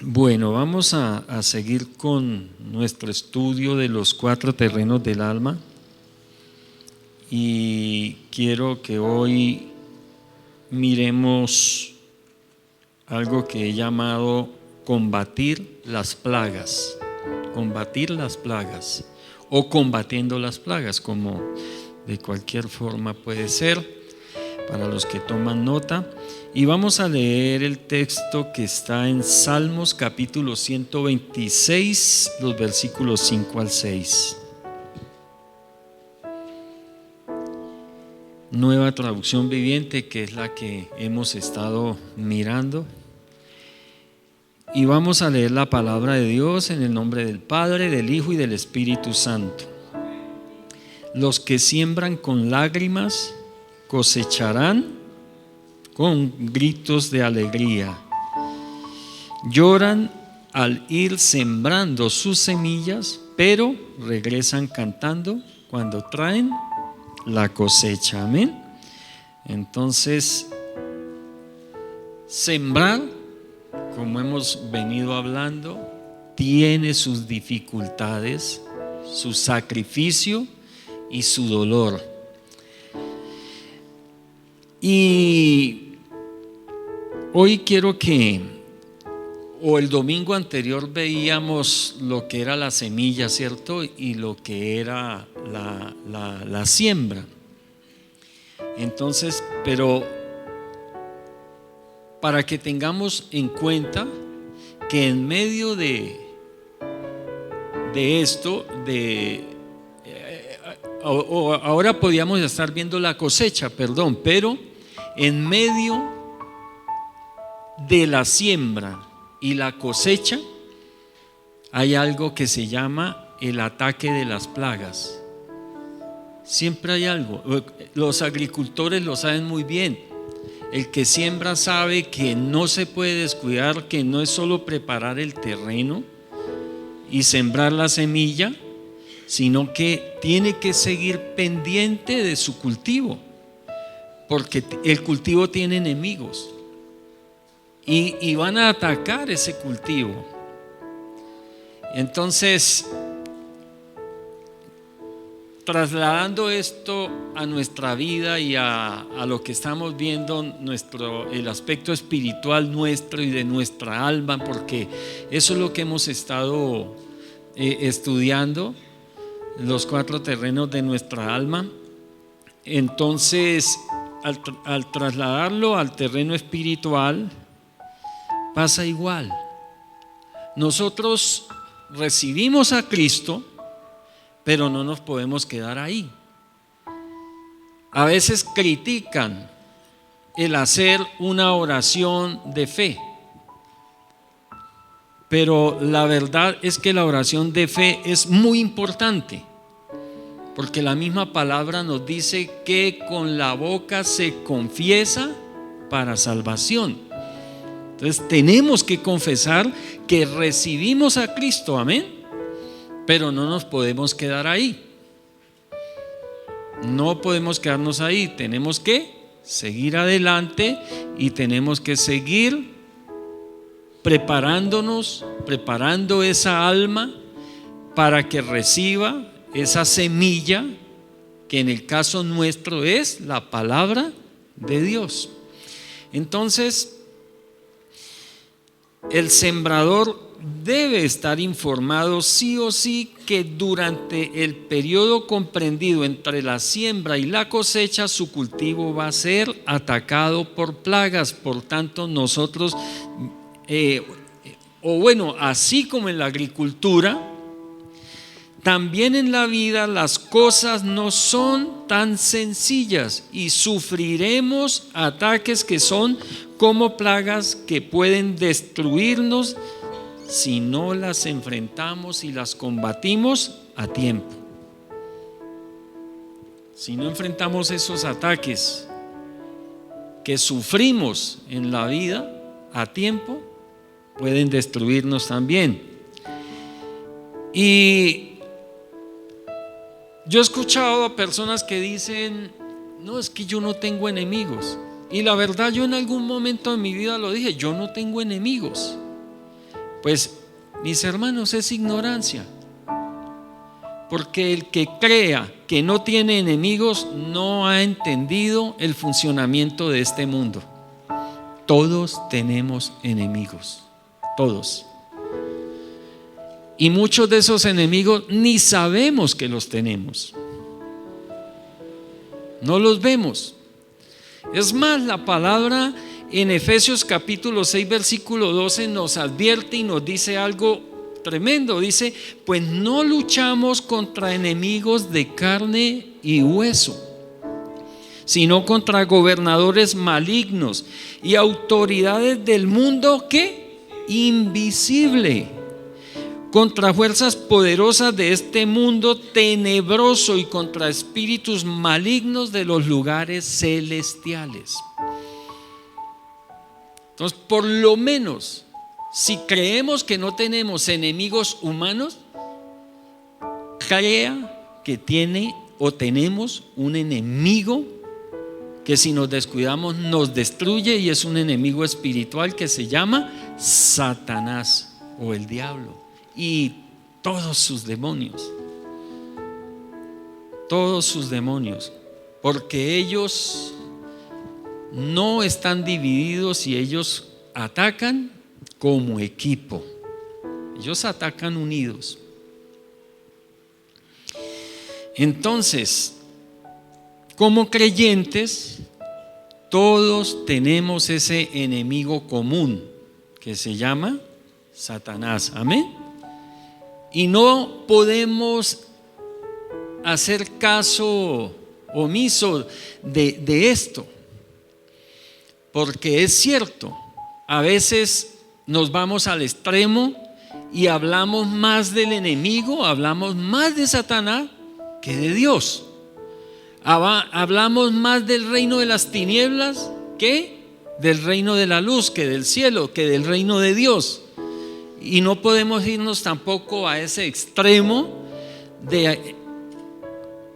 Bueno, vamos a seguir con nuestro estudio de los 4 terrenos del alma y quiero que hoy miremos algo que he llamado combatir las plagas o combatiendo las plagas, como de cualquier forma puede ser para los que toman nota. Y vamos a leer el texto que está en Salmos capítulo 126, los versículos 5 al 6. Nueva traducción viviente, que es la que hemos estado mirando. Y vamos a leer la palabra de Dios en el nombre del Padre, del Hijo y del Espíritu Santo. Los que siembran con lágrimas cosecharán con gritos de alegría. Lloran al ir sembrando sus semillas, pero regresan cantando cuando traen la cosecha. Amén. Entonces, sembrar, como hemos venido hablando, tiene sus dificultades, su sacrificio y su dolor. Y hoy quiero el domingo anterior veíamos lo que era la semilla, ¿cierto? Y lo que era la siembra. Entonces, pero para que tengamos en cuenta que en medio de esto, ahora podíamos estar viendo la cosecha, pero en medio de la siembra y la cosecha hay algo que se llama el ataque de las plagas. Siempre hay algo. Los agricultores lo saben muy bien. El que siembra sabe que no se puede descuidar, que no es solo preparar el terreno y sembrar la semilla, sino que tiene que seguir pendiente de su cultivo, porque el cultivo tiene enemigos y van a atacar ese cultivo. Entonces, trasladando esto a nuestra vida y a lo que estamos viendo, el aspecto espiritual nuestro y de nuestra alma, porque eso es lo que hemos estado estudiando, los 4 terrenos de nuestra alma. Entonces, al trasladarlo al terreno espiritual, pasa igual. Nosotros recibimos a Cristo, pero no nos podemos quedar ahí. A veces critican el hacer una oración de fe, pero la verdad es que la oración de fe es muy importante, porque la misma palabra nos dice que con la boca se confiesa para salvación. Entonces tenemos que confesar que recibimos a Cristo, amén, pero no nos podemos quedar ahí. No podemos quedarnos ahí, tenemos que seguir adelante y tenemos que seguir preparándonos, preparando esa alma para que reciba esa semilla que en el caso nuestro es la palabra de Dios. Entonces, el sembrador debe estar informado sí o sí que durante el periodo comprendido entre la siembra y la cosecha, su cultivo va a ser atacado por plagas. Por tanto, nosotros o bueno, así como en la agricultura, también en la vida las cosas no son tan sencillas y sufriremos ataques que son como plagas que pueden destruirnos si no las enfrentamos y las combatimos a tiempo. Si no enfrentamos esos ataques que sufrimos en la vida a tiempo, pueden destruirnos también. Y yo he escuchado a personas que dicen: no, es que yo no tengo enemigos. Y la verdad, yo en algún momento de mi vida lo dije: yo no tengo enemigos. Pues, mis hermanos, es ignorancia. Porque el que crea que no tiene enemigos no ha entendido el funcionamiento de este mundo. Todos tenemos enemigos, todos. Y muchos de esos enemigos ni sabemos que los tenemos. No los vemos. Es más, la palabra en Efesios capítulo 6 versículo 12 nos advierte y nos dice algo tremendo. Dice: pues no luchamos contra enemigos de carne y hueso, sino contra gobernadores malignos y autoridades del mundo que invisible, contra fuerzas poderosas de este mundo tenebroso y contra espíritus malignos de los lugares celestiales. Entonces, por lo menos, si creemos que no tenemos enemigos humanos, crea que tiene o tenemos un enemigo que, si nos descuidamos, nos destruye, y es un enemigo espiritual que se llama Satanás o el diablo y todos sus demonios. Todos sus demonios, porque ellos no están divididos y ellos atacan como equipo. Ellos atacan unidos. Entonces, como creyentes, todos tenemos ese enemigo común que se llama Satanás. Amén. Y no podemos hacer caso omiso de esto, porque es cierto, a veces nos vamos al extremo y hablamos más del enemigo, hablamos más de Satanás que de Dios. Hablamos más del reino de las tinieblas que del reino de la luz, que del cielo, que del reino de Dios. Y no podemos irnos tampoco a ese extremo de...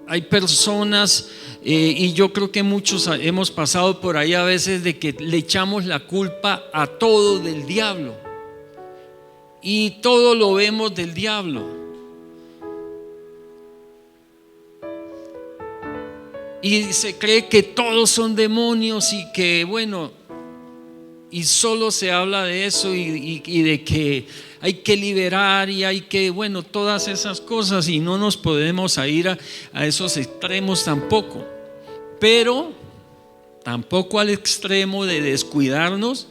Hay personas, y yo creo que muchos hemos pasado por ahí a veces, de que le echamos la culpa a todo del diablo y todo lo vemos del diablo, y se cree que todos son demonios y que bueno, y solo se habla de eso y de que hay que liberar y hay que, bueno, todas esas cosas, y no nos podemos ir a esos extremos tampoco, pero tampoco al extremo de descuidarnos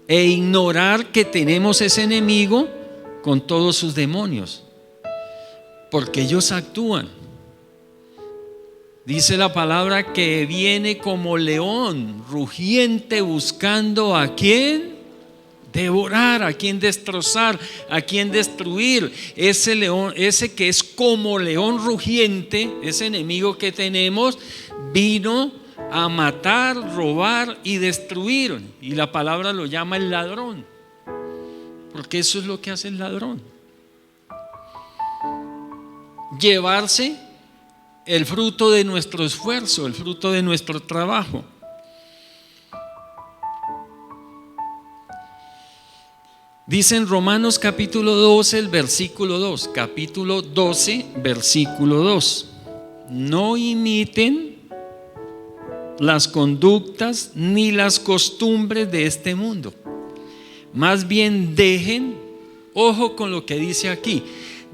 e ignorar que tenemos ese enemigo con todos sus demonios, porque ellos actúan. Dice la palabra que viene como león rugiente buscando a quien devorar, a quien destrozar, a quien destruir. Ese león, ese que es como león rugiente, ese enemigo que tenemos, vino a matar, robar y destruir. Y la palabra lo llama el ladrón, porque eso es lo que hace el ladrón: llevarse el fruto de nuestro esfuerzo, el fruto de nuestro trabajo. Dice en Romanos capítulo 12, el versículo 2, capítulo 12, versículo 2: no imiten las conductas ni las costumbres de este mundo, más bien dejen, ojo con lo que dice aquí,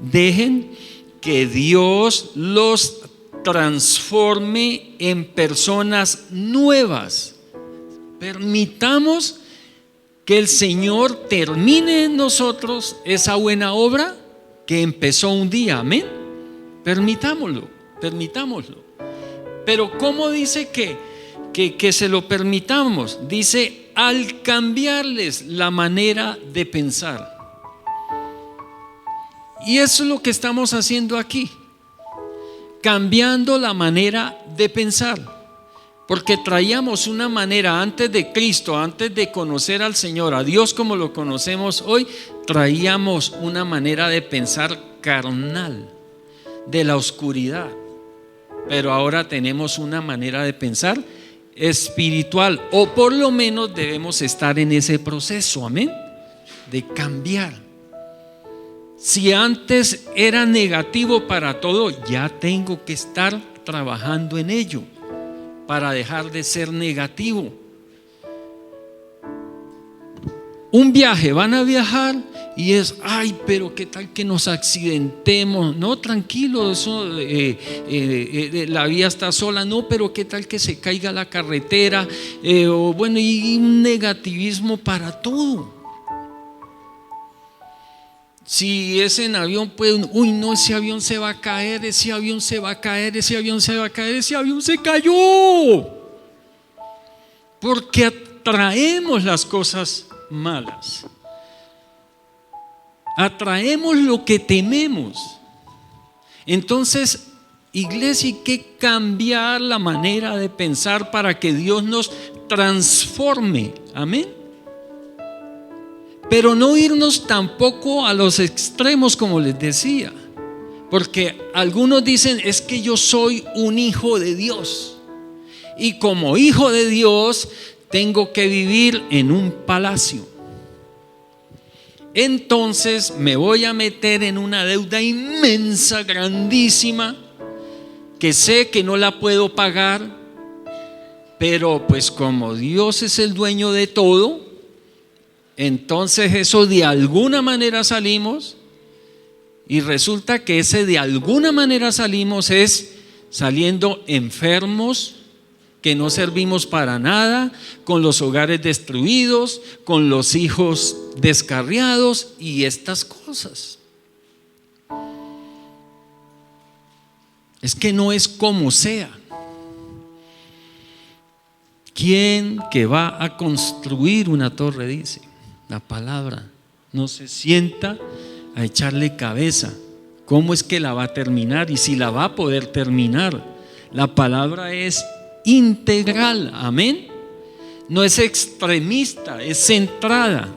dejen que Dios los transforme en personas nuevas. Permitamos que el Señor termine en nosotros esa buena obra que empezó un día. Amén. Permitámoslo. Pero ¿cómo dice que se lo permitamos? Dice, al cambiarles la manera de pensar. Y eso es lo que estamos haciendo aquí, cambiando la manera de pensar. Porque traíamos una manera antes de Cristo, antes de conocer al Señor, a Dios como lo conocemos hoy, traíamos una manera de pensar carnal, de la oscuridad. Pero ahora tenemos una manera de pensar espiritual, o por lo menos debemos estar en ese proceso, amén, de cambiar. Si antes era negativo para todo, ya tengo que estar trabajando en ello para dejar de ser negativo. Un viaje, van a viajar y es, ay, pero qué tal que nos accidentemos. No, tranquilo, eso, la vía está sola. No, pero qué tal que se caiga la carretera, o bueno, y un negativismo para todo. Si es en avión, pues, uy, no, ese avión se va a caer, ese avión se va a caer, ese avión se va a caer, ese avión se cayó. Porque atraemos las cosas malas, atraemos lo que tememos. Entonces, iglesia, hay que cambiar la manera de pensar para que Dios nos transforme, amén. Pero no irnos tampoco a los extremos, como les decía, porque algunos dicen, es que yo soy un hijo de Dios y como hijo de Dios tengo que vivir en un palacio. Entonces me voy a meter en una deuda inmensa, grandísima, que sé que no la puedo pagar, pero pues como Dios es el dueño de todo, entonces eso de alguna manera salimos, y resulta que ese de alguna manera salimos es saliendo enfermos, que no servimos para nada, con los hogares destruidos, con los hijos descarriados y estas cosas. Es que no es como sea. ¿Quién que va a construir una torre? Dice la palabra, no se sienta a echarle cabeza. ¿Cómo es que la va a terminar? Y si la va a poder terminar. La palabra es integral, amén. No es extremista, es centrada.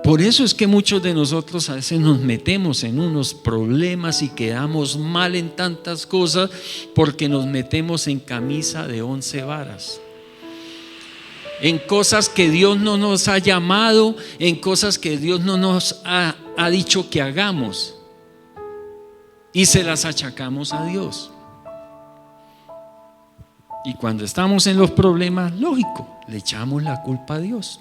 Por eso es que muchos de nosotros a veces nos metemos en unos problemas y quedamos mal en tantas cosas, porque nos metemos en camisa de 11 varas, en cosas que Dios no nos ha llamado, en cosas que Dios no nos ha dicho que hagamos, y se las achacamos a Dios. Y cuando estamos en los problemas, lógico, le echamos la culpa a Dios.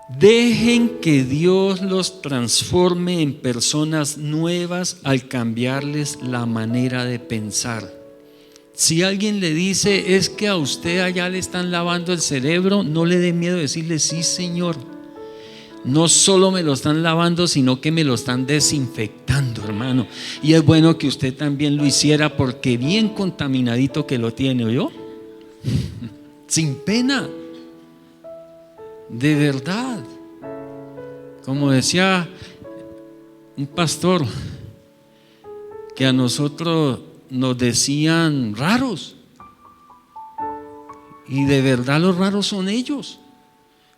Dejen que Dios los transforme en personas nuevas al cambiarles la manera de pensar. Si alguien le dice, es que a usted allá le están lavando el cerebro, no le dé miedo decirle, sí, Señor. No solo me lo están lavando, sino que me lo están desinfectando, hermano. Y es bueno que usted también lo hiciera, porque bien contaminadito que lo tiene, ¿oyó? Sin pena. De verdad. Como decía un pastor, que a nosotros nos decían raros, y de verdad los raros son ellos,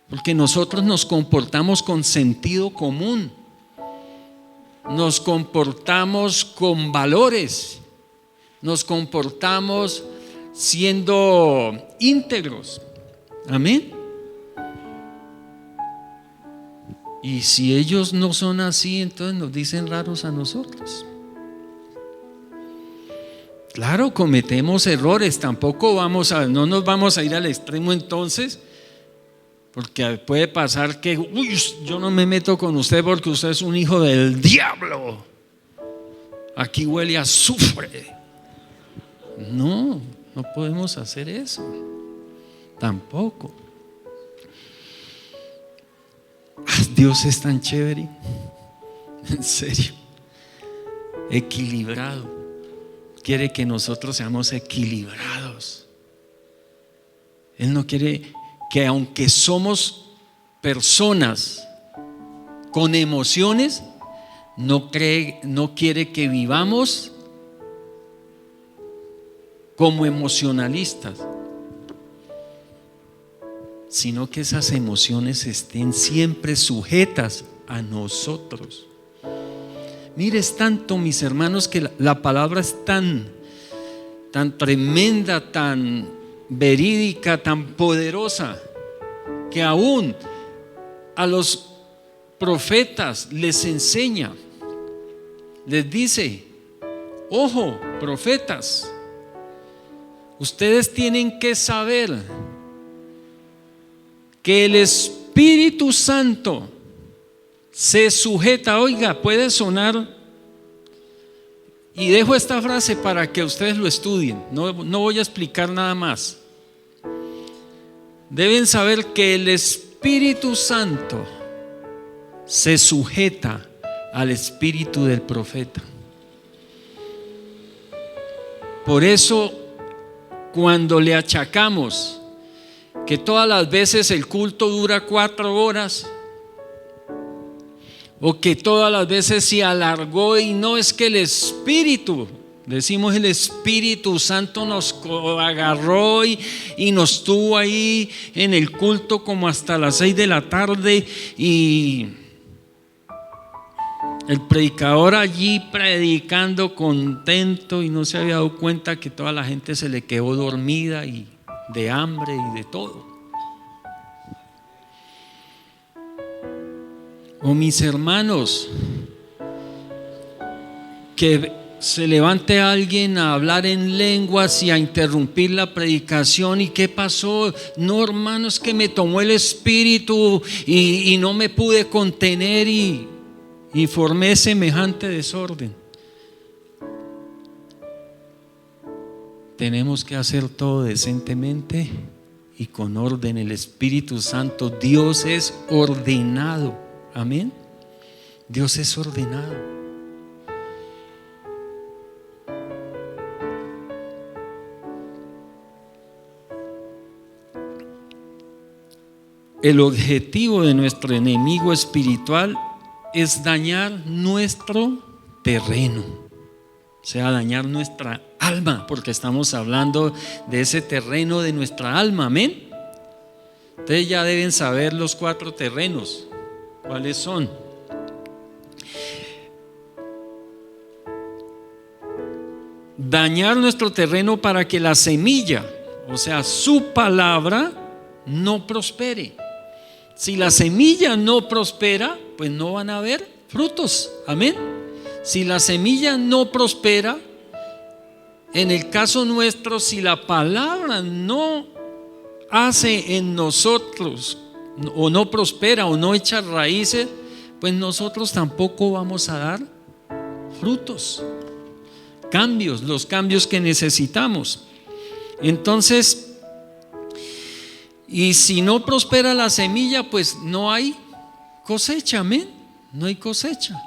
porque nosotros nos comportamos con sentido común, nos comportamos con valores, nos comportamos siendo íntegros, amén. Y si ellos no son así, entonces nos dicen raros a nosotros. Claro, cometemos errores, tampoco no nos vamos a ir al extremo entonces, porque puede pasar que, uy, yo no me meto con usted porque usted es un hijo del diablo, aquí huele a azufre, No, no podemos hacer eso. Tampoco. Dios es tan chévere. En serio. Equilibrado. Quiere que nosotros seamos equilibrados. Él no quiere que, aunque somos personas con emociones, no quiere que vivamos como emocionalistas, sino que esas emociones estén siempre sujetas a nosotros. Mire, es tanto, mis hermanos, que la palabra es tan tremenda, tan verídica, tan poderosa, que aún a los profetas les enseña, les dice: ojo, profetas, ustedes tienen que saber que el Espíritu Santo se sujeta. Oiga, puede sonar, y dejo esta frase para que ustedes lo estudien, no voy a explicar nada más. Deben saber que el Espíritu Santo se sujeta al espíritu del profeta. Por eso, cuando le achacamos que todas las veces el culto dura 4 horas, o que todas las veces se alargó, y no, es que el Espíritu, decimos, el Espíritu Santo nos agarró y nos tuvo ahí en el culto como hasta las 6 de la tarde, y el predicador allí predicando contento, y no se había dado cuenta que toda la gente se le quedó dormida y de hambre y de todo. O mis hermanos, que se levante alguien a hablar en lenguas y a interrumpir la predicación. ¿Y qué pasó? No, hermanos, que me tomó el espíritu y no me pude contener y formé semejante desorden. Tenemos que hacer todo decentemente y con orden. El Espíritu Santo, Dios es ordenado. Amén. Dios es ordenado. El objetivo de nuestro enemigo espiritual es dañar nuestro terreno, o sea, dañar nuestra alma, porque estamos hablando de ese terreno de nuestra alma. Amén. Ustedes ya deben saber los 4 terrenos. ¿Cuáles son? Dañar nuestro terreno para que la semilla, o sea, su palabra, no prospere. Si la semilla no prospera, pues no van a haber frutos. Amén. Si la semilla no prospera, en el caso nuestro, si la palabra no hace en nosotros, o no prospera, o no echa raíces, pues nosotros tampoco vamos a dar frutos, cambios, los cambios que necesitamos. Entonces, y si no prospera la semilla, pues no hay cosecha. Amén. No hay cosecha,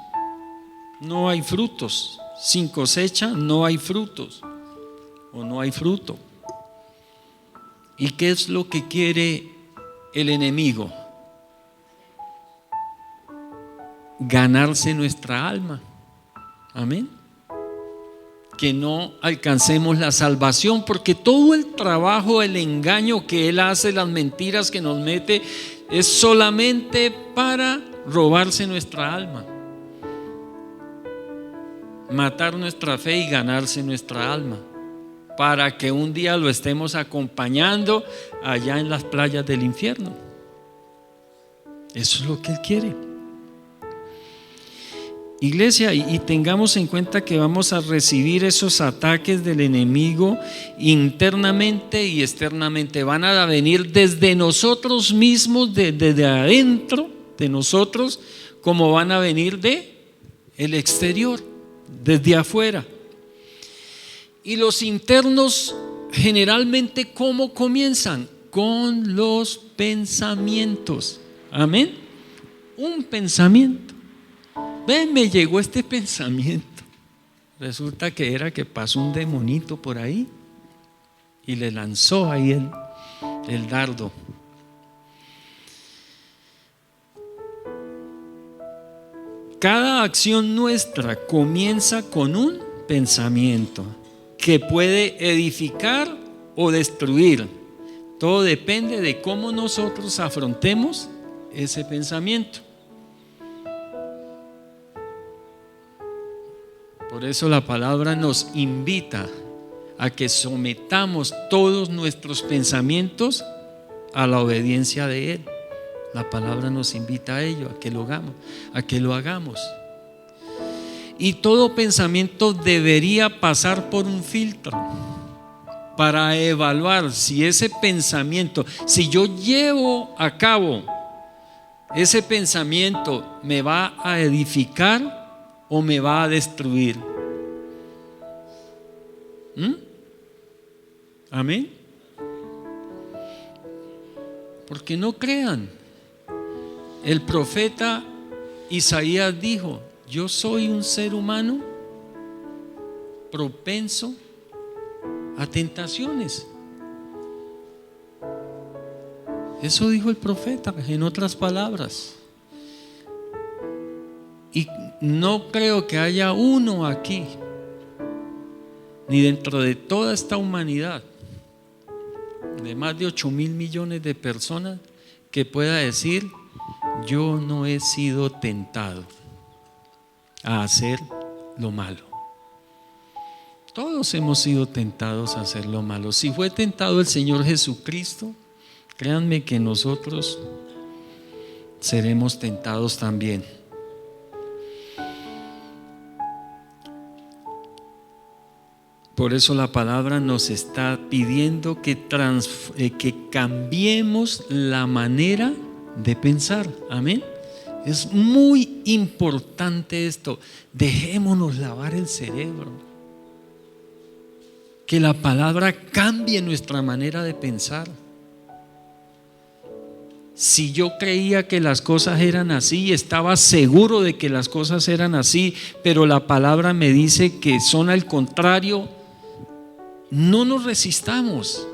no hay frutos. Sin cosecha no hay frutos, o no hay fruto. ¿Y qué es lo que quiere el enemigo? Ganarse nuestra alma. Amén. Que no alcancemos la salvación, porque todo el trabajo, el engaño que él hace, las mentiras que nos mete, es solamente para robarse nuestra alma, matar nuestra fe y ganarse nuestra alma, para que un día lo estemos acompañando allá en las playas del infierno. Eso es lo que él quiere. Iglesia, y tengamos en cuenta que vamos a recibir esos ataques del enemigo internamente y externamente. Van a venir desde nosotros mismos, desde adentro de nosotros, como van a venir de el exterior, desde afuera. Y los internos generalmente, ¿cómo comienzan? Con los pensamientos. Amén. Un pensamiento. Ven, me llegó este pensamiento. Resulta que era que pasó un demonito por ahí y le lanzó ahí el dardo. Cada acción nuestra comienza con un pensamiento que puede edificar o destruir. Todo depende de cómo nosotros afrontemos ese pensamiento. Por eso la palabra nos invita a que sometamos todos nuestros pensamientos a la obediencia de Él. La palabra nos invita a ello, a que lo hagamos. Y todo pensamiento debería pasar por un filtro para evaluar si ese pensamiento, si yo llevo a cabo ese pensamiento, me va a edificar o me va a destruir. Amén. Porque no crean. El profeta Isaías dijo: yo soy un ser humano propenso a tentaciones. Eso dijo el profeta, en otras palabras. Y no creo que haya uno aquí, ni dentro de toda esta humanidad, de más de 8,000 millones de personas, que pueda decir: yo no he sido tentado a hacer lo malo. Todos hemos sido tentados a hacer lo malo. Si fue tentado el Señor Jesucristo, créanme que nosotros seremos tentados también. Por eso la palabra nos está pidiendo que cambiemos la manera de pensar. Amén. Es muy importante esto. Dejémonos lavar el cerebro. Que la palabra cambie nuestra manera de pensar. Si yo creía que las cosas eran así, estaba seguro de que las cosas eran así, pero la palabra me dice que son al contrario, no nos resistamos.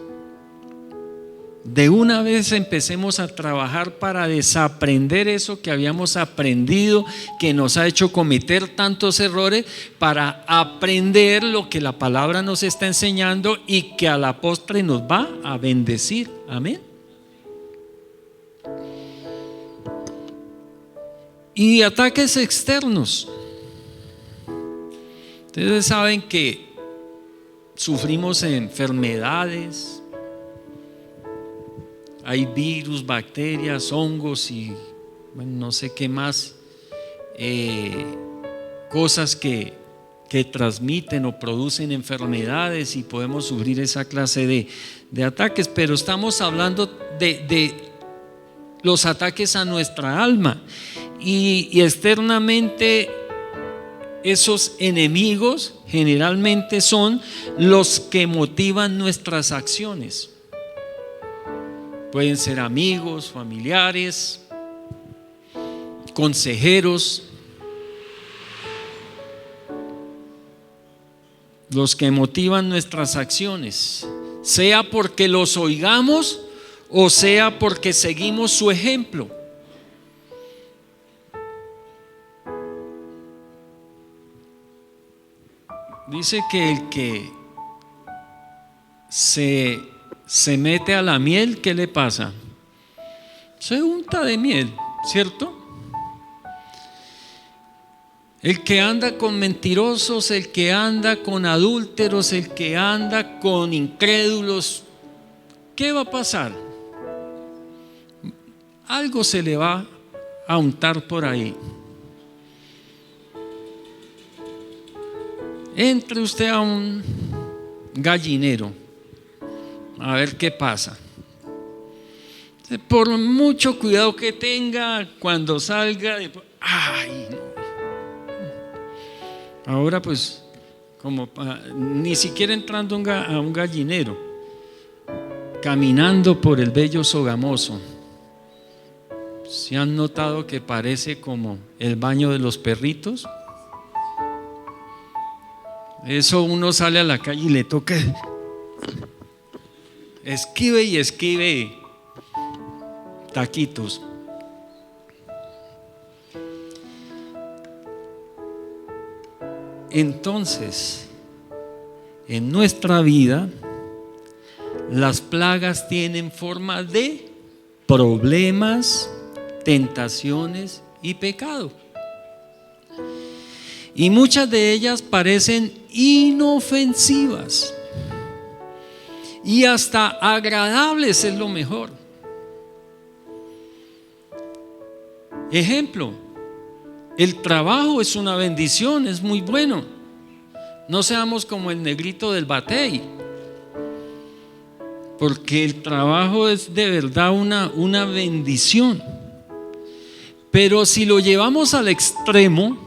De una vez empecemos a trabajar para desaprender eso que habíamos aprendido, que nos ha hecho cometer tantos errores, para aprender lo que la palabra nos está enseñando y que a la postre nos va a bendecir. Amén. Y ataques externos. Ustedes saben que sufrimos enfermedades. Hay virus, bacterias, hongos y bueno, no sé qué más, cosas que transmiten o producen enfermedades, y podemos sufrir esa clase de ataques. Pero estamos hablando de los ataques a nuestra alma, y externamente esos enemigos generalmente son los que motivan nuestras acciones. Pueden ser amigos, familiares, consejeros, los que motivan nuestras acciones, sea porque los oigamos o sea porque seguimos su ejemplo. Dice que el que se mete a la miel, ¿qué le pasa? Se unta de miel, ¿cierto? El que anda con mentirosos, el que anda con adúlteros, el que anda con incrédulos, ¿qué va a pasar? Algo se le va a untar por ahí. Entre usted a un gallinero a ver qué pasa. Por mucho cuidado que tenga, cuando salga, ay, no. Ahora pues ni siquiera entrando a un gallinero, caminando por el bello Sogamoso. ¿Se han notado que parece como el baño de los perritos? Eso uno sale a la calle y le toca, esquive y esquive taquitos. Entonces, en nuestra vida, las plagas tienen forma de problemas, tentaciones y pecado. Y muchas de ellas parecen inofensivas y hasta agradables, es lo mejor. Ejemplo, el trabajo es una bendición, es muy bueno. No seamos como el negrito del batey, porque el trabajo es de verdad una bendición. Pero si lo llevamos al extremo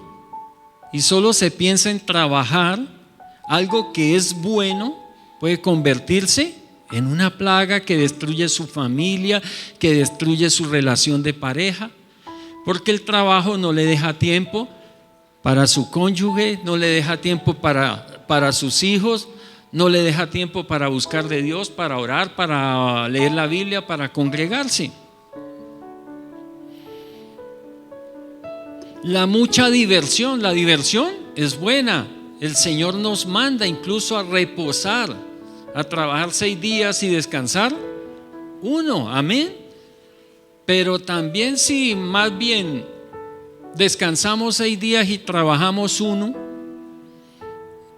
y solo se piensa en trabajar, algo que es bueno puede convertirse en una plaga que destruye su familia, que destruye su relación de pareja, porque el trabajo no le deja tiempo para su cónyuge, no le deja tiempo para sus hijos, no le deja tiempo para buscar de Dios, para orar, para leer la Biblia, para congregarse. La mucha diversión, la diversión es buena. El Señor nos manda incluso a reposar, a trabajar 6 días y descansar 1, amén. Pero también si más bien descansamos 6 días y trabajamos 1,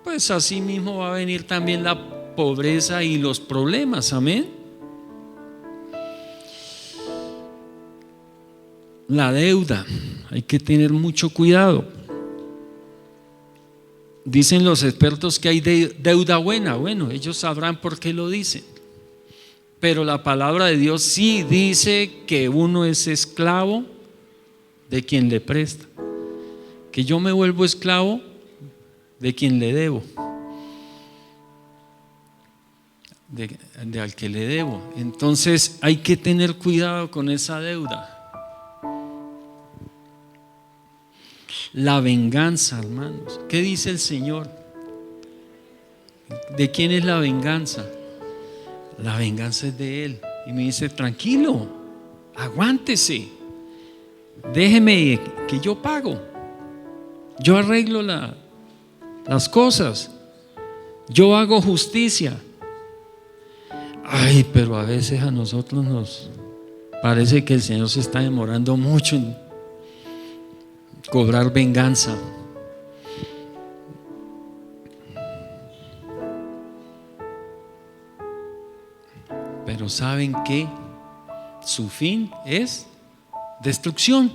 pues así mismo va a venir también la pobreza y los problemas, amén. La deuda, hay que tener mucho cuidado. Dicen los expertos que hay deuda buena. Bueno, ellos sabrán por qué lo dicen. Pero la palabra de Dios sí dice que uno es esclavo de quien le presta. Que yo me vuelvo esclavo de quien le debo. De al que le debo. Entonces hay que tener cuidado con esa deuda. La venganza, hermanos. ¿Qué dice el Señor? ¿De quién es la venganza? La venganza es de Él. Y me dice, tranquilo, aguántese, déjeme que yo pago, yo arreglo las cosas, yo hago justicia. Ay, pero a veces a nosotros nos parece que el Señor se está demorando mucho en cobrar venganza. Pero ¿saben qué? Su fin es destrucción,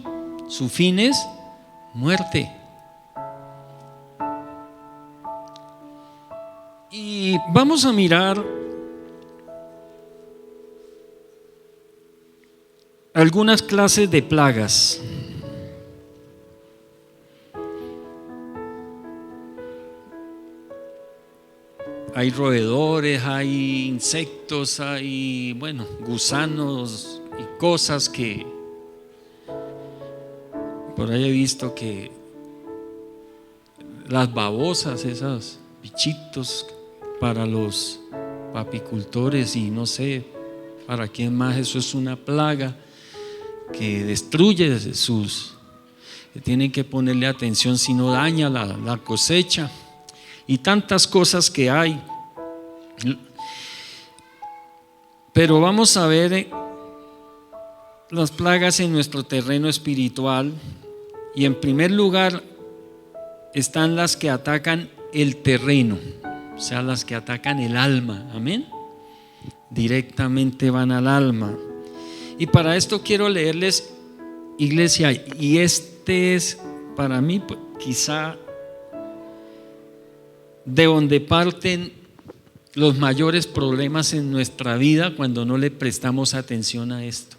su fin es muerte. Y vamos a mirar algunas clases de plagas. Hay roedores, hay insectos, hay, gusanos y cosas que por ahí he visto que las babosas, esos bichitos para los apicultores y no sé para quién más, eso es una plaga que destruye que tienen que ponerle atención si no daña la cosecha. Y tantas cosas que hay. Pero vamos a ver las plagas en nuestro terreno espiritual. Y en primer lugar están las que atacan el terreno, o sea, las que atacan el alma. Amén. Directamente van al alma. Y para esto quiero leerles, iglesia, y este es para mí quizá de donde parten los mayores problemas en nuestra vida cuando no le prestamos atención a esto.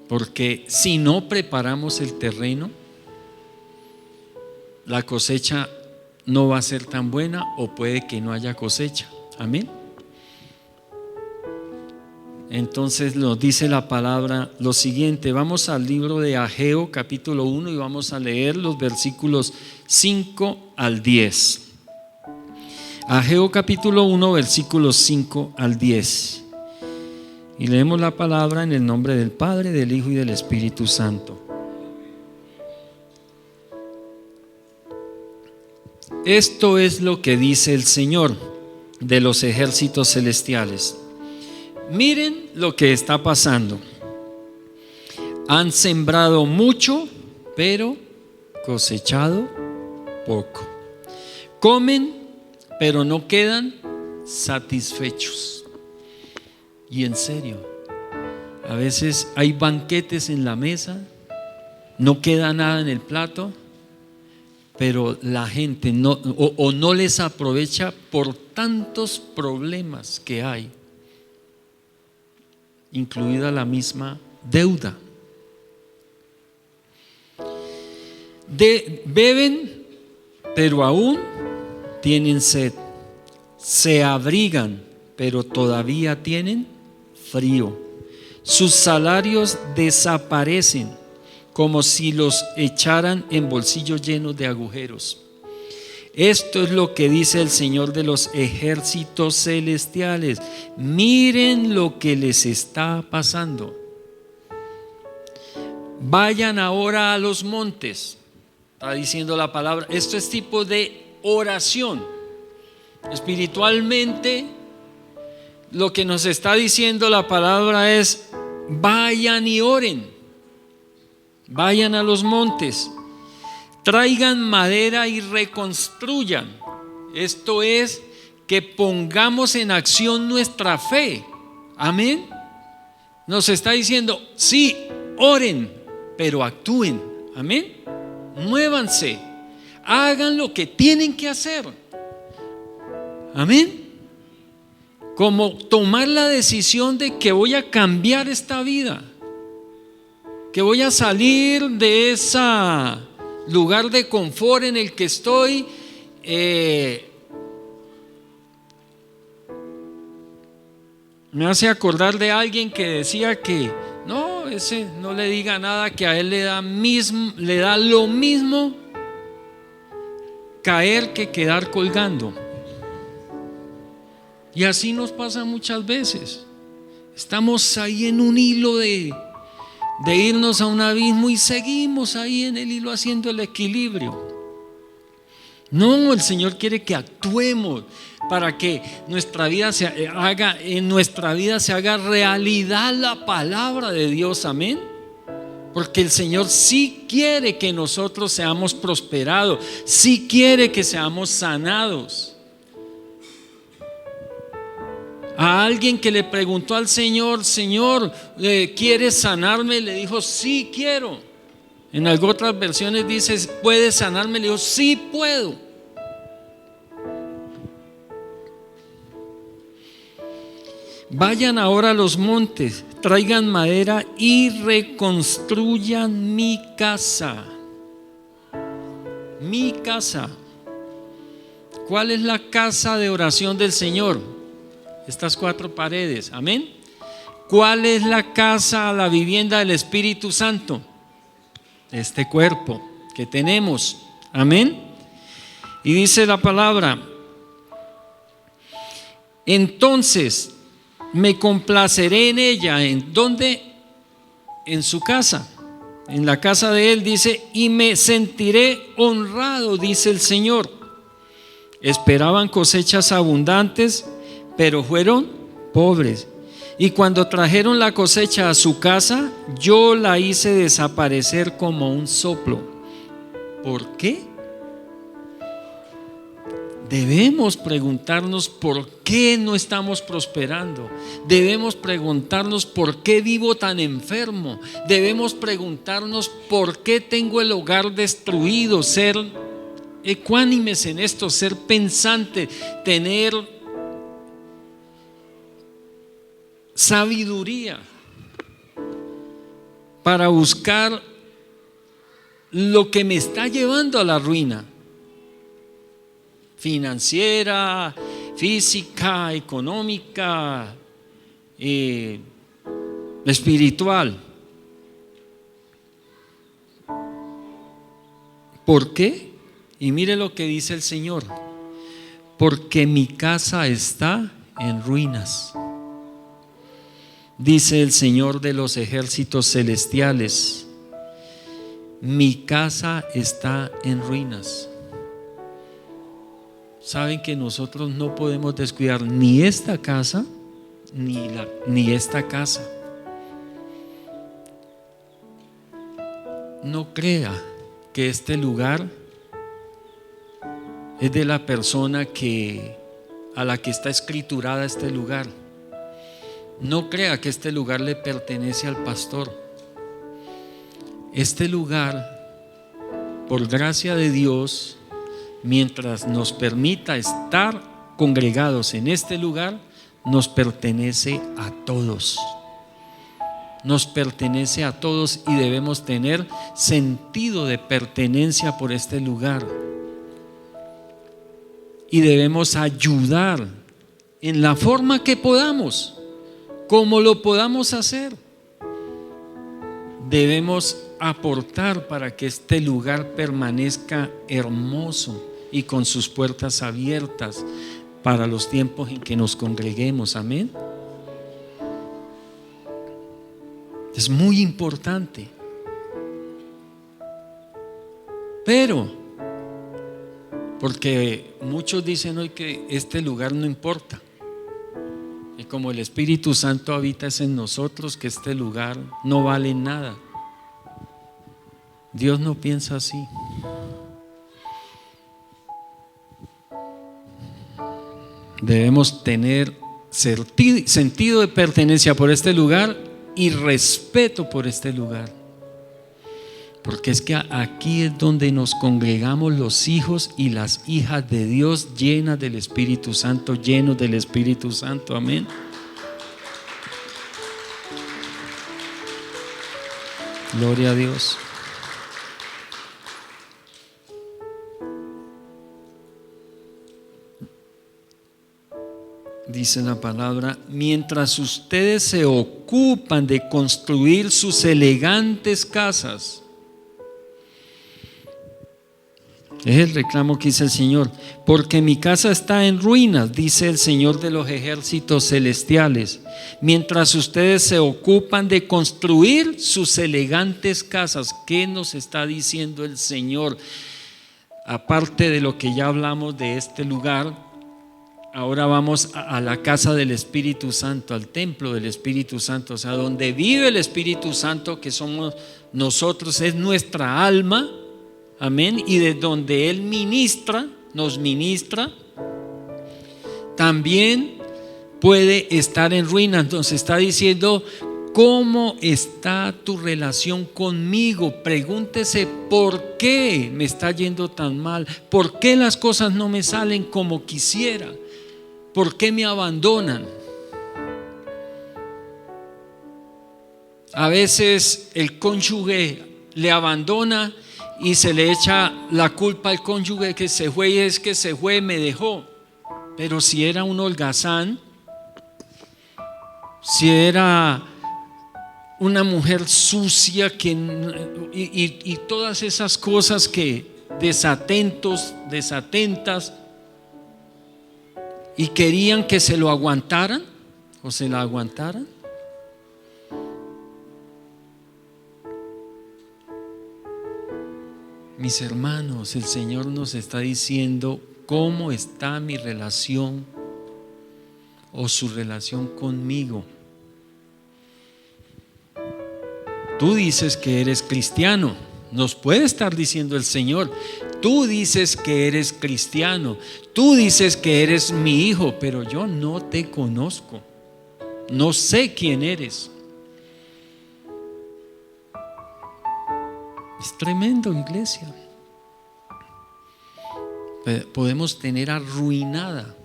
Porque si no preparamos el terreno, la cosecha no va a ser tan buena o puede que no haya cosecha. Amén. Entonces nos dice la palabra lo siguiente. Vamos al libro de Ageo capítulo 1 y vamos a leer los versículos 5 al 10. Ageo capítulo 1 versículos 5 al 10. Y leemos la palabra en el nombre del Padre, del Hijo y del Espíritu Santo. Esto es lo que dice el Señor de los ejércitos celestiales. Miren lo que está pasando. Han sembrado mucho, pero cosechado poco. Comen, pero no quedan satisfechos. Y en serio, a veces hay banquetes en la mesa, no queda nada en el plato, pero la gente no les aprovecha por tantos problemas que hay, incluida la misma deuda. Beben, pero aún tienen sed. Se abrigan, pero todavía tienen frío. Sus salarios desaparecen como si los echaran en bolsillos llenos de agujeros. Esto es lo que dice el Señor de los ejércitos celestiales. Miren lo que les está pasando. Vayan ahora a los montes. Está diciendo la palabra. Esto es tipo de oración. Espiritualmente, lo que nos está diciendo la palabra es: vayan y oren. Vayan a los montes. Traigan madera y reconstruyan. Esto es que pongamos en acción nuestra fe. Amén. Nos está diciendo: sí, oren, pero actúen. Amén. Muévanse. Hagan lo que tienen que hacer. Amén. Como tomar la decisión de que voy a cambiar esta vida, que voy a salir de ese lugar de confort en el que estoy. Me hace acordar de alguien que decía que no, ese no le diga nada, que a él le da lo mismo caer que quedar colgando. Y así nos pasa muchas veces. Estamos ahí en un hilo de irnos a un abismo y seguimos ahí en el hilo haciendo el equilibrio. No, el Señor quiere que actuemos para que en nuestra vida se haga realidad la palabra de Dios. Amén. Porque el Señor sí quiere que nosotros seamos prosperados, sí quiere que seamos sanados. A alguien que le preguntó al Señor: Señor, ¿quieres sanarme? Le dijo: sí, quiero. En algunas otras versiones dice: ¿puedes sanarme? Le dijo: sí, puedo. Vayan ahora a los montes, traigan madera y reconstruyan mi casa. Mi casa. ¿Cuál es la casa de oración del Señor? Estas 4 paredes. Amén. ¿Cuál es la casa, la vivienda del Espíritu Santo? Este cuerpo que tenemos. Amén. Y dice la palabra: entonces me complaceré en ella. ¿En dónde? En su casa, en la casa de Él. Dice: y me sentiré honrado, dice el Señor. Esperaban cosechas abundantes, pero fueron pobres. Y cuando trajeron la cosecha a su casa, yo la hice desaparecer como un soplo. ¿Por qué? Debemos preguntarnos por qué no estamos prosperando. Debemos preguntarnos por qué vivo tan enfermo. Debemos preguntarnos por qué tengo el hogar destruido. Ser ecuánimes en esto, ser pensante, tener sabiduría para buscar lo que me está llevando a la ruina. financiera, física, económica, espiritual. ¿Por qué? Y mire lo que dice el Señor: porque mi casa está en ruinas, dice el Señor de los ejércitos celestiales. Mi casa está en ruinas. Saben que nosotros no podemos descuidar ni esta casa ni esta casa. No crea que este lugar es de la persona a la que está escriturada este lugar. No crea que este lugar le pertenece al pastor. Este lugar, por gracia de Dios, mientras nos permita estar congregados en este lugar, nos pertenece a todos. Nos pertenece a todos y debemos tener sentido de pertenencia por este lugar. Y debemos ayudar en la forma que podamos, como lo podamos hacer. Debemos aportar para que este lugar permanezca hermoso y con sus puertas abiertas para los tiempos en que nos congreguemos. Amén. Es muy importante. Pero, porque muchos dicen hoy que este lugar no importa, y como el Espíritu Santo habita en nosotros, que este lugar no vale nada. Dios no piensa así. Debemos tener sentido de pertenencia por este lugar y respeto por este lugar, porque es que aquí es donde nos congregamos los hijos y las hijas de Dios, llenas del Espíritu Santo, llenos del Espíritu Santo. Amén. Gloria a Dios. Dice la palabra: mientras ustedes se ocupan de construir sus elegantes casas. Es el reclamo que dice el Señor: porque mi casa está en ruinas, dice el Señor de los ejércitos celestiales. Mientras ustedes se ocupan de construir sus elegantes casas. ¿Qué nos está diciendo el Señor? Aparte de lo que ya hablamos de este lugar, ahora vamos a la casa del Espíritu Santo, al templo del Espíritu Santo, o sea, donde vive el Espíritu Santo, que somos nosotros, es nuestra alma. Amén. Y de donde Él nos ministra, también puede estar en ruinas. Entonces está diciendo: ¿cómo está tu relación conmigo? Pregúntese: ¿por qué me está yendo tan mal? ¿Por qué las cosas no me salen como quisiera? ¿Por qué me abandonan? A veces el cónyuge le abandona y se le echa la culpa al cónyuge que se fue, y es que se fue, me dejó. Pero si era un holgazán, si era una mujer sucia y todas esas cosas que desatentas, y querían que se lo aguantaran o se la aguantaran. Mis hermanos, el Señor nos está diciendo: ¿cómo está mi relación o su relación conmigo? Tú dices que eres cristiano. Nos puede estar diciendo el Señor: tú dices que eres cristiano, tú dices que eres mi hijo, pero yo no te conozco, no sé quién eres. Es tremendo, iglesia. Podemos tener arruinada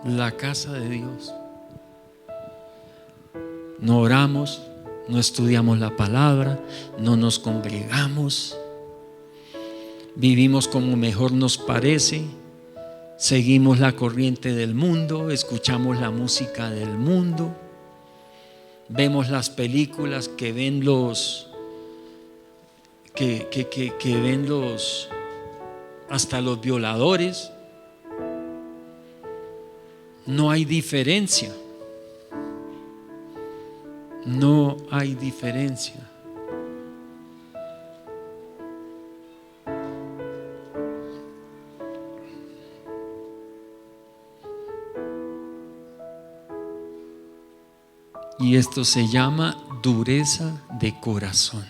la casa de Dios. No oramos, no estudiamos la palabra, no nos congregamos. vivimos como mejor nos parece, seguimos la corriente del mundo, escuchamos la música del mundo, vemos las películas que ven hasta los violadores. No hay diferencia. No hay diferencia. Y esto se llama dureza de corazón.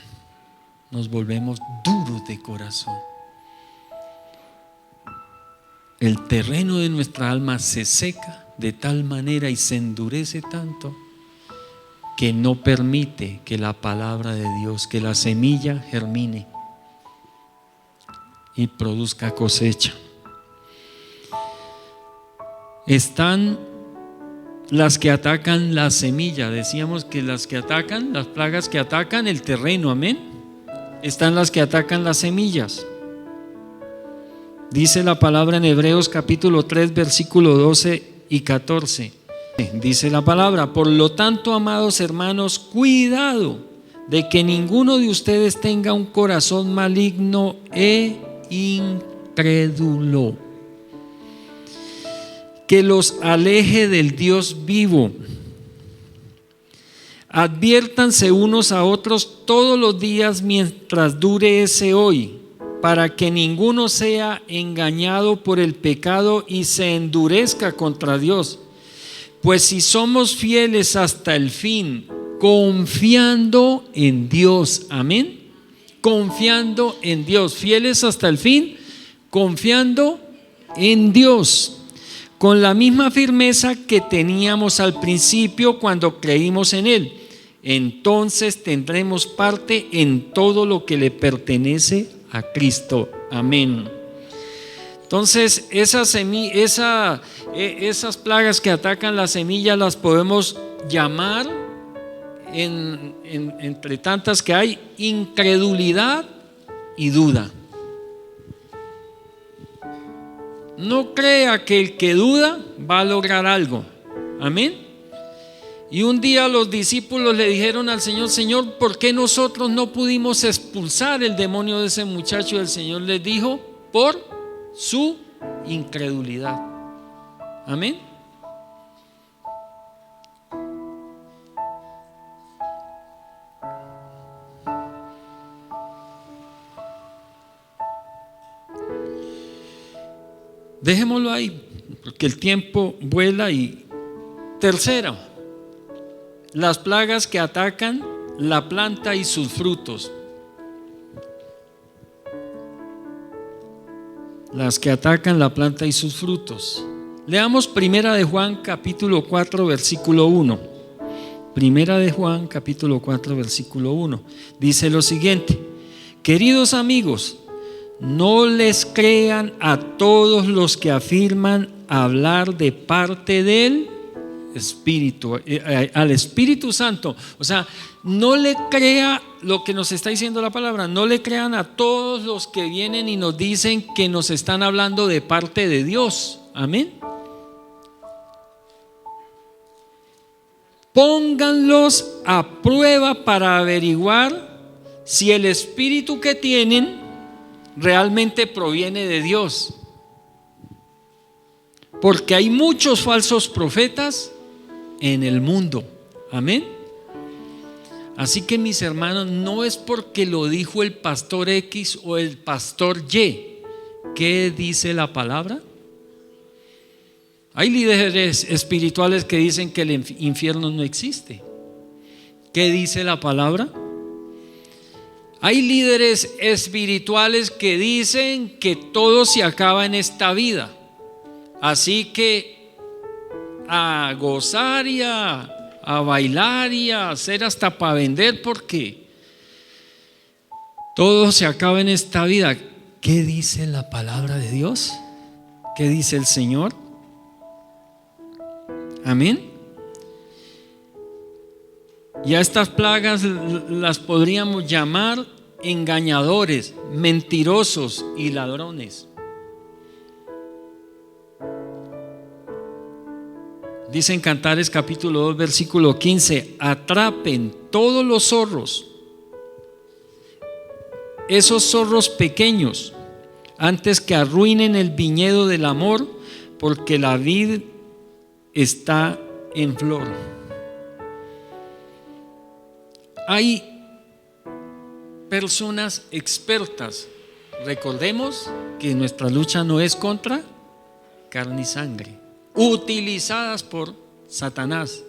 Nos volvemos duros de corazón. El terreno de nuestra alma se seca de tal manera y se endurece tanto que no permite que la palabra de Dios, que la semilla germine y produzca cosecha. Están las que atacan la semilla. Decíamos que las que atacan, las plagas que atacan el terreno, amén. Están las que atacan las semillas. Dice la palabra en Hebreos capítulo 3 versículo 12 y 14. Dice la palabra: por lo tanto, amados hermanos, cuidado de que ninguno de ustedes tenga un corazón maligno e incrédulo, que los aleje del Dios vivo. Adviértanse unos a otros todos los días mientras dure ese hoy, para que ninguno sea engañado por el pecado y se endurezca contra Dios. Pues si somos fieles hasta el fin, confiando en Dios, amén, confiando en Dios, fieles hasta el fin, confiando en Dios, con la misma firmeza que teníamos al principio cuando creímos en Él, entonces tendremos parte en todo lo que le pertenece a Cristo, amén. Entonces esas plagas que atacan la semilla las podemos llamar, entre tantas que hay, incredulidad y duda. No crea que el que duda va a lograr algo, amén. Y un día los discípulos le dijeron al Señor: Señor, ¿por qué nosotros no pudimos expulsar el demonio de ese muchacho? Y el Señor les dijo: por su incredulidad, amén. Dejémoslo ahí, porque el tiempo vuela. Y tercero, las plagas que atacan la planta y sus frutos. Las que atacan la planta y sus frutos. Leamos Primera de Juan capítulo 4 versículo 1. Primera de Juan capítulo 4 versículo 1. Dice lo siguiente: queridos amigos, no les crean a todos los que afirman hablar de parte del Espíritu, al Espíritu Santo. O sea, no le crea lo que nos está diciendo la palabra. No le crean a todos los que vienen y nos dicen que nos están hablando de parte de Dios, amén. Pónganlos a prueba para averiguar si el espíritu que tienen realmente proviene de Dios, porque hay muchos falsos profetas en el mundo, amén. Así que, mis hermanos, no es porque lo dijo el pastor X o el pastor Y. ¿Qué dice la palabra? Hay líderes espirituales que dicen que el infierno no existe. ¿Qué dice la palabra? Hay líderes espirituales que dicen que todo se acaba en esta vida. Así que a gozar y a bailar y a hacer hasta para vender, porque todo se acaba en esta vida. ¿Qué dice la palabra de Dios? ¿Qué dice el Señor? Amén. Y a estas plagas las podríamos llamar engañadores, mentirosos y ladrones. Dice en Cantares capítulo 2 versículo 15: atrapen todos los zorros, esos zorros pequeños, antes que arruinen el viñedo del amor, porque la vid está en flor. Hay personas expertas. Recordemos que nuestra lucha no es contra carne y sangre, utilizadas por Satanás.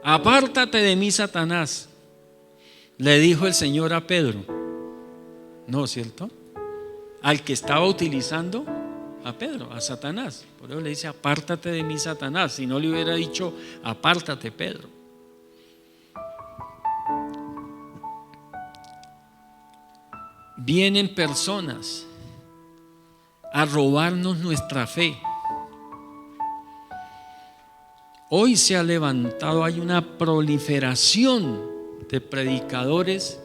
Apártate de mí, Satanás, le dijo el Señor a Pedro. ¿No es cierto? Al que estaba utilizando a Pedro, a Satanás. Por eso le dice: apártate de mí, Satanás. Si no le hubiera dicho: apártate, Pedro. Vienen personas a robarnos nuestra fe. Hoy se ha levantado, hay una proliferación de predicadores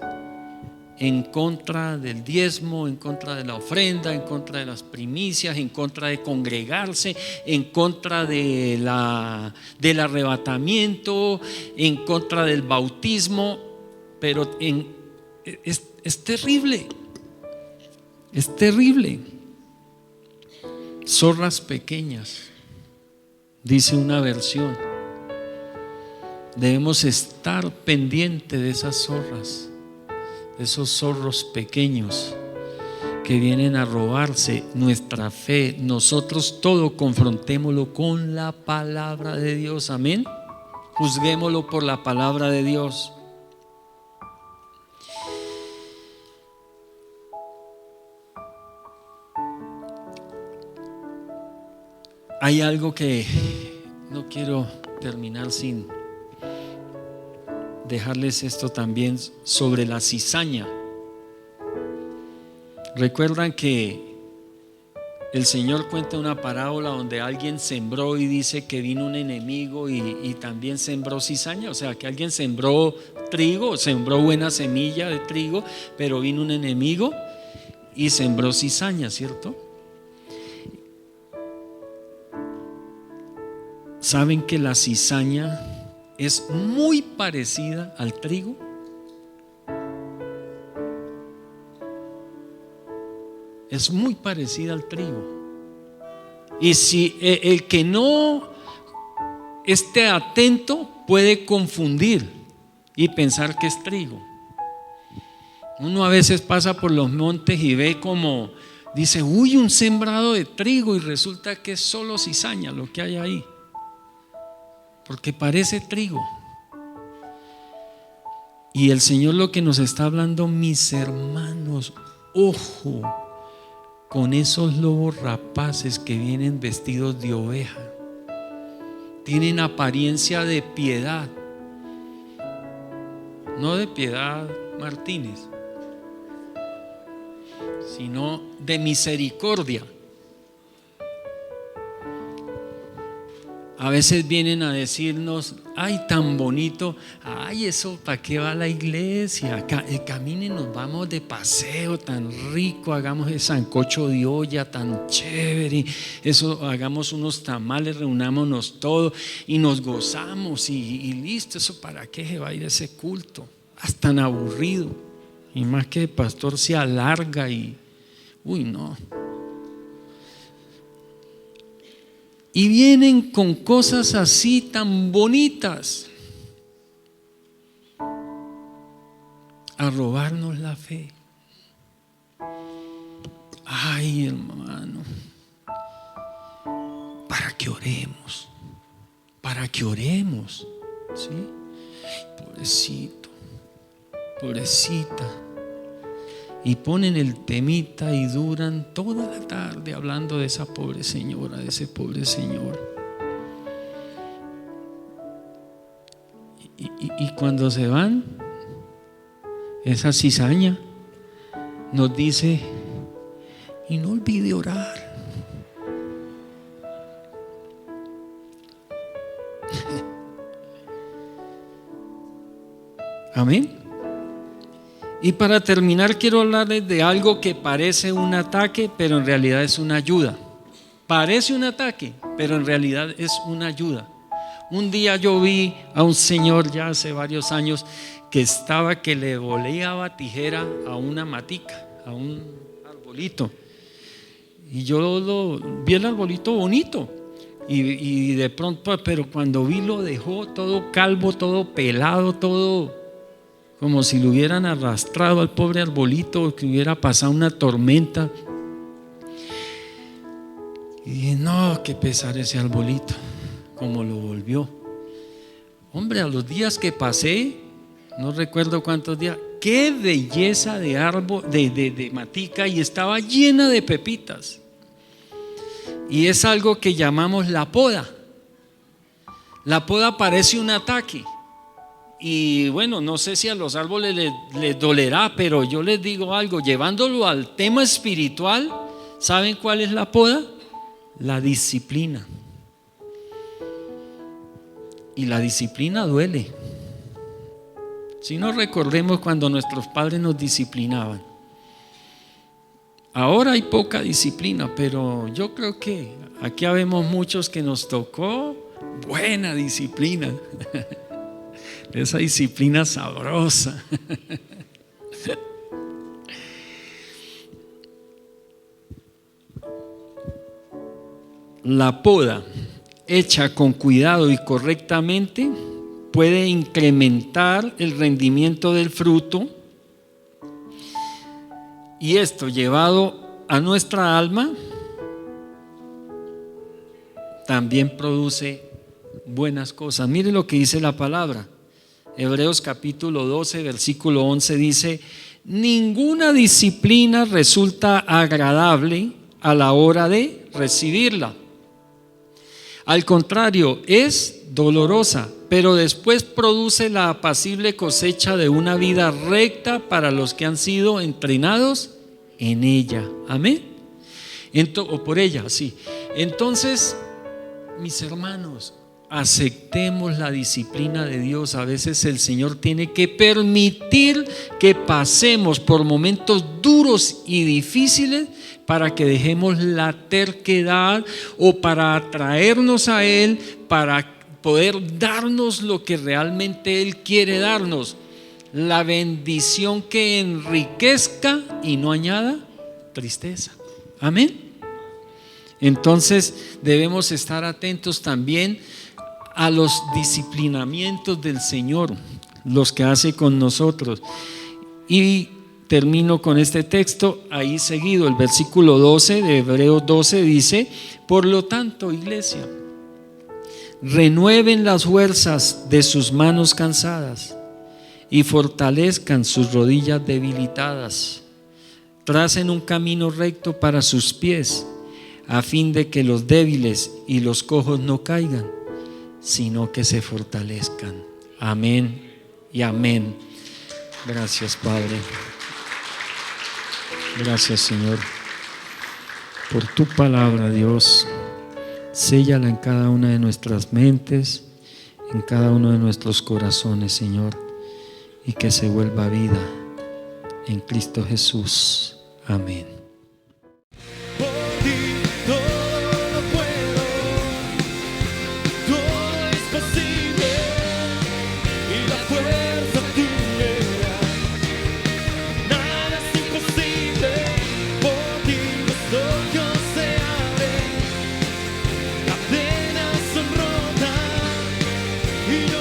en contra del diezmo, en contra de la ofrenda, en contra de las primicias, en contra de congregarse, en contra del arrebatamiento, en contra del bautismo. Pero es terrible, es terrible. Zorras pequeñas, dice una versión. Debemos estar pendientes de esas zorras, de esos zorros pequeños que vienen a robarse nuestra fe. Nosotros todo confrontémoslo con la palabra de Dios. Amén. Juzguémoslo por la palabra de Dios. Hay algo que no quiero terminar sin dejarles esto también sobre la cizaña. Recuerdan que el Señor cuenta una parábola donde alguien sembró y dice que vino un enemigo y también sembró cizaña. O sea, que alguien sembró trigo, sembró buena semilla de trigo, pero vino un enemigo y sembró cizaña, ¿cierto? ¿Saben que la cizaña es muy parecida al trigo? Es muy parecida al trigo. Y si el que no esté atento puede confundir y pensar que es trigo. Uno a veces pasa por los montes y ve como dice: uy, un sembrado de trigo, y resulta que es solo cizaña lo que hay ahí, porque parece trigo. Y el Señor lo que nos está hablando, mis hermanos, ojo con esos lobos rapaces que vienen vestidos de oveja. Tienen apariencia de piedad, no de Piedad Martínez, sino de misericordia. A veces vienen a decirnos: ay, tan bonito, ay, eso para qué va a la iglesia, caminen, nos vamos de paseo, tan rico, hagamos el sancocho de olla tan chévere, eso, hagamos unos tamales, reunámonos todos y nos gozamos y listo. Eso para qué se va a ir ese culto, es tan aburrido, y más que el pastor se alarga y uy, no. Y vienen con cosas así tan bonitas a robarnos la fe. Ay, hermano, para que oremos, ¿sí? Pobrecito, pobrecita. Y ponen el temita y duran toda la tarde hablando de esa pobre señora, de ese pobre señor. Y cuando se van, esa cizaña nos dice: y no olvide orar. Amén. Y para terminar quiero hablarles de algo que parece un ataque, pero en realidad es una ayuda. Parece un ataque, pero en realidad es una ayuda. Un día yo vi a un señor ya hace varios años que le boleaba tijera a una matica, a un arbolito. Y yo vi el arbolito bonito. Y de pronto, pero cuando vi lo dejó todo calvo, todo pelado, todo como si lo hubieran arrastrado al pobre arbolito, que hubiera pasado una tormenta. Y dije, no, qué pesar ese arbolito, como lo volvió. Hombre, a los días que pasé, no recuerdo cuántos días, qué belleza de árbol, de matica, y estaba llena de pepitas. Y es algo que llamamos la poda. La poda parece un ataque. Y bueno, no sé si a los árboles les dolerá, pero yo les digo algo, llevándolo al tema espiritual, ¿saben cuál es la poda? La disciplina. Y la disciplina duele. Si no, recordemos cuando nuestros padres nos disciplinaban. Ahora hay poca disciplina, pero yo creo que aquí habemos muchos que nos tocó buena disciplina. Esa disciplina sabrosa. La poda hecha con cuidado y correctamente puede incrementar el rendimiento del fruto, y esto llevado a nuestra alma también produce buenas cosas. Mire lo que dice la palabra. Hebreos capítulo 12 versículo 11 dice: ninguna disciplina resulta agradable a la hora de recibirla. Al contrario, es dolorosa, pero después produce la apacible cosecha de una vida recta para los que han sido entrenados en ella. Amén. O por ella, sí. Entonces, mis hermanos, aceptemos la disciplina de Dios. A veces el Señor tiene que permitir que pasemos por momentos duros y difíciles para que dejemos la terquedad, o para atraernos a Él, para poder darnos lo que realmente Él quiere darnos, la bendición que enriquezca y no añada tristeza. Amén. Entonces debemos estar atentos también a los disciplinamientos del Señor, los que hace con nosotros. Y termino con este texto ahí seguido, el versículo 12 de Hebreos 12 dice: por lo tanto, iglesia, renueven las fuerzas de sus manos cansadas y fortalezcan sus rodillas debilitadas. Tracen un camino recto para sus pies, a fin de que los débiles y los cojos no caigan, sino que se fortalezcan. Amén y amén. Gracias, Padre. Gracias, Señor, por tu palabra, Dios. Séllala en cada una de nuestras mentes, en cada uno de nuestros corazones, Señor, y que se vuelva vida en Cristo Jesús. Amén. Y no